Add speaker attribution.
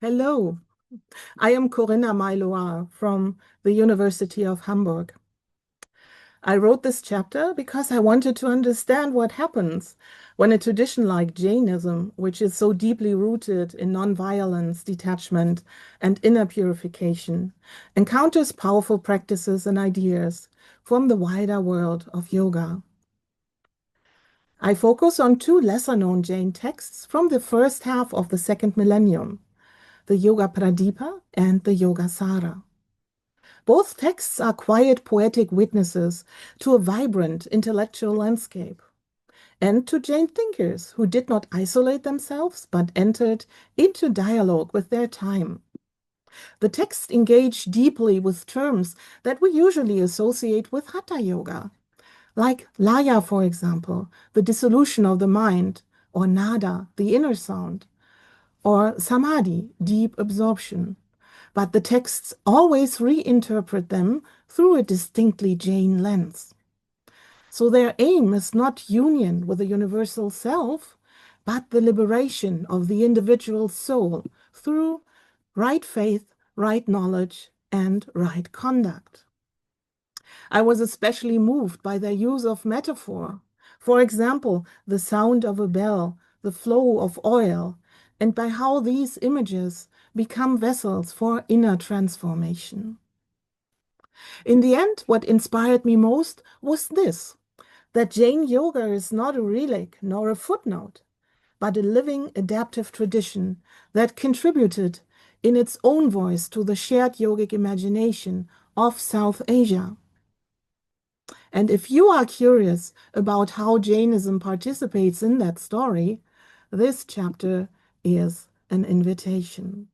Speaker 1: Hello, I am Corinna May Lhoir from the University of Hamburg. I wrote this chapter because I wanted to understand what happens when a tradition like Jainism, which is so deeply rooted in non-violence, detachment, and inner purification, encounters powerful practices and ideas from the wider world of yoga. I focus on two lesser-known Jain texts from the first half of the second millennium, the Yogapradīpa and the Yogasāra. Both texts are quiet poetic witnesses to a vibrant intellectual landscape and to Jain thinkers who did not isolate themselves but entered into dialogue with their time. The texts engage deeply with terms that we usually associate with Hatha Yoga, like Laya, for example, the dissolution of the mind, or Nada, the inner sound, or Samadhi, deep absorption. But the texts always reinterpret them through a distinctly Jain lens. So their aim is not union with the universal self, but the liberation of the individual soul through right faith, right knowledge, and right conduct. I was especially moved by their use of metaphor. For example, the sound of a bell, the flow of oil, and by how these images become vessels for inner transformation. In the end, what inspired me most was this, that Jain Yoga is not a relic nor a footnote, but a living adaptive tradition that contributed in its own voice to the shared yogic imagination of South Asia. And if you are curious about how Jainism participates in that story, this chapter is an invitation.